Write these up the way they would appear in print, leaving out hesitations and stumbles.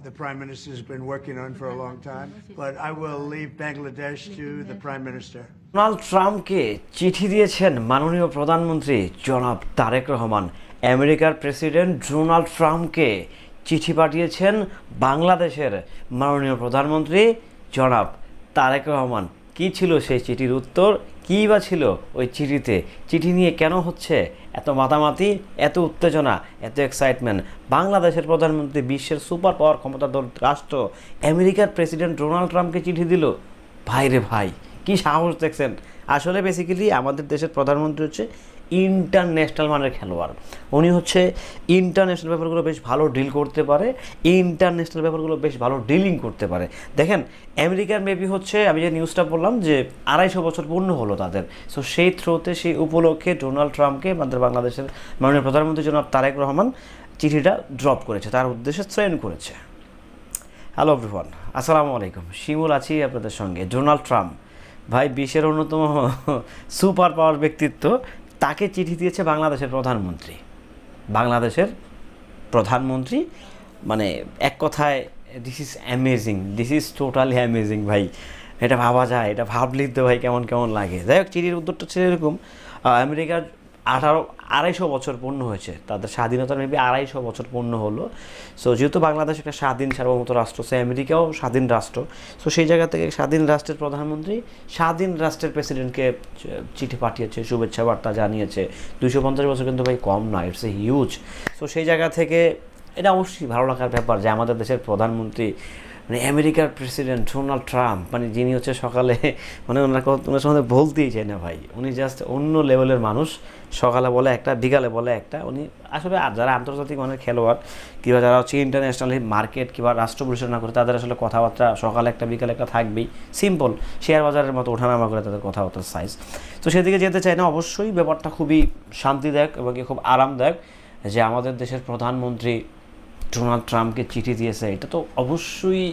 the Prime Minister has been working on for a long time. But I will leave Bangladesh to the Prime Minister. Donald ট্রাম্পকে চিঠি দিয়েছেন মাননীয় প্রধানমন্ত্রী জনাব তারেক রহমান। আমেরিকার প্রেসিডেন্ট ডোনাল্ড ট্রাম্পকে চিঠি পাঠিয়েছেন বাংলাদেশের মাননীয় প্রধানমন্ত্রী জনাব তারেক রহমান। কি ছিল সেই চিঠির উত্তর, কী বা ছিল ওই চিঠিতে? চিঠি নিয়ে কেন হচ্ছে এত মাতামাতি, এত উত্তেজনা, এত এক্সাইটমেন্ট? বাংলাদেশের প্রধানমন্ত্রী বিশ্বের সুপার পাওয়ার ক্ষমতাধর রাষ্ট্র আমেরিকার প্রেসিডেন্ট ডোনাল্ড ট্রাম্পকে চিঠি দিল। ভাই রে ভাই, কি সাহস দেখছেন! আসলে বেসিক্যালি আমাদের দেশের প্রধানমন্ত্রী হচ্ছে ইন্টারন্যাশনাল মানের খেলোয়াড়। উনি হচ্ছে ইন্টারন্যাশনাল ব্যাপারগুলো বেশ ভালো ডিল করতে পারে, ইন্টারন্যাশনাল ব্যাপারগুলো বেশ ভালো ডিলিং করতে পারে। দেখেন, আমেরিকার মেবি হচ্ছে, আমি যে নিউজটা বললাম যে 250 বছর পূর্ণ হলো তাদের। সো সেই থ্রোতে, সেই উপলক্ষে ডোনাল্ড ট্রাম্পকে আমাদের বাংলাদেশের মাননীয় প্রধানমন্ত্রী জনাব তারেক রহমান চিঠিটা ড্রপ করেছে, তার উদ্দেশ্যে থ্রেন করেছে। হ্যালো এভরিওয়ান, আসসালামু আলাইকুম। শিমুল আছি আপনাদের সঙ্গে। ডোনাল্ড ট্রাম্প ভাই বিশ্বের অন্যতম সুপার পাওয়ার ব্যক্তিত্ব, তাকে চিঠি দিয়েছে বাংলাদেশের প্রধানমন্ত্রী। বাংলাদেশের প্রধানমন্ত্রী মানে এক কথায় this is amazing, this is totally amazing ভাই। এটা ভাবা যায়, এটা ভাবলেই তো ভাই কেমন কেমন লাগে। যাই হোক, চিঠির উত্তরটা ছিল এরকম: আমেরিকার 250 বছর পূর্ণ হয়েছে, তাদের স্বাধীনতার মেবি 250 বছর পূর্ণ হলো। সো যেহেতু বাংলাদেশ একটা স্বাধীন সার্বভৌমত্ব রাষ্ট্র, সো আমেরিকাও স্বাধীন রাষ্ট্র। সো সেই জায়গা থেকে স্বাধীন রাষ্ট্রের প্রধানমন্ত্রী স্বাধীন রাষ্ট্রের প্রেসিডেন্টকে চিঠি পাঠিয়েছে, শুভেচ্ছা বার্তা জানিয়েছে। 250 বছর কিন্তু ভাই কম না, ইটস এ হিউজ। সো সেই জায়গা থেকে এটা অবশ্যই ভালো লাগার ব্যাপার যে আমাদের দেশের প্রধানমন্ত্রী মানে আমেরিকার প্রেসিডেন্ট ডোনাল্ড ট্রাম্প, মানে যিনি হচ্ছে সকালে মানে ওনার সঙ্গে বলতেই চাই না ভাই, উনি জাস্ট অন্য লেভেলের মানুষ। সকালে বলে একটা, বিকালে বলে একটা। উনি আসলে যারা আন্তর্জাতিক মানের খেলোয়াড় কিংবা যারা হচ্ছে ইন্টারন্যাশনাল মার্কেট কিংবা রাষ্ট্র পরিচালনা করে, তাদের আসলে কথাবার্তা সকালে একটা বিকালে একটা থাকবেই। সিম্পল শেয়ার বাজারের মতো ওঠানামা করে তাদের কথাবার্তার সাইজ। তো সেদিকে যেতে চাই না। অবশ্যই ব্যাপারটা খুবই শান্তিদায়ক এবং খুব আরামদায়ক যে আমাদের দেশের প্রধানমন্ত্রী ডোনাল্ড ট্রাম্পকে চিঠি দিয়েছে। এটা তো অবশ্যই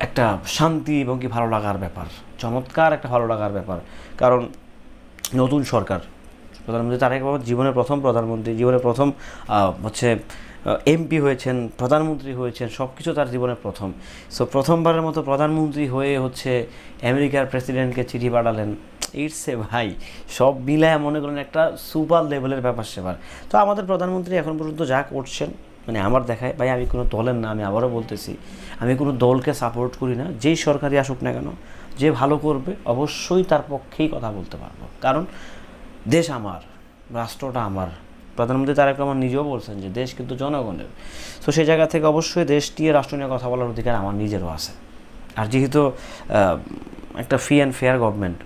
একটা শান্তি এবং কি ভালো লাগার ব্যাপার, চমৎকার একটা ভালো লাগার ব্যাপার। কারণ নতুন সরকার, প্রধানমন্ত্রী তারেক রহমান জীবনের প্রথম প্রধানমন্ত্রী, জীবনের প্রথম হচ্ছে এমপি হয়েছেন, প্রধানমন্ত্রী হয়েছেন, সব কিছু তার জীবনের প্রথম। সো প্রথমবারের মতো প্রধানমন্ত্রী হয়ে হচ্ছে আমেরিকার প্রেসিডেন্টকে চিঠি পাঠালেন। ইটস এ ভাই, সব মিলায় মনে করেন একটা সুপার লেভেলের ব্যাপার সেবার। তো আমাদের প্রধানমন্ত্রী এখন পর্যন্ত যা করছেন, মানে আমার দেখায় ভাই, আমি কোনো দলের না, আমি আবারও বলতেছি, আমি কোনো দলকে সাপোর্ট করি না। যেই সরকারই আসুক না কেন, যে ভালো করবে অবশ্যই তার পক্ষেই কথা বলতে পারবো। কারণ দেশ আমার, রাষ্ট্রটা আমার। প্রধানমন্ত্রী তারেক রহমান নিজেও বলছেন যে দেশ কিন্তু জনগণের। তো সেই জায়গা থেকে অবশ্যই দেশ নিয়ে, রাষ্ট্র নিয়ে কথা বলার অধিকার আমার নিজেরও আছে। আর যেহেতু একটা ফ্রি অ্যান্ড ফেয়ার গভর্নমেন্ট,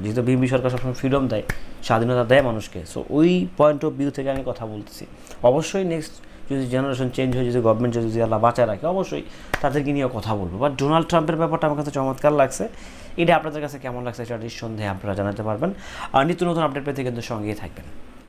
যেহেতু বিএনপি সরকার সবসময় ফ্রিডম দেয়, স্বাধীনতা দেয় মানুষকে, সো ওই পয়েন্ট অফ ভিউ থেকে আমি কথা বলতেছি। অবশ্যই নেক্সট যদি জেনারেশন চেঞ্জ হয়ে, যদি গভর্নমেন্ট যদি আল্লাহ বাঁচায় রাখে, অবশ্যই তাদেরকে নিয়ে কথা বলবো। বাট ডোনাল্ড ট্রাম্পের ব্যাপারটা আমার কাছে চমৎকার লাগছে। এটা আপনাদের কাছে কেমন লাগছে সেটা নিঃসন্দেহে আপনারা জানাতে পারবেন। আর নিত্য নতুন আপডেট পেতে কিন্তু সঙ্গেই থাকবেন।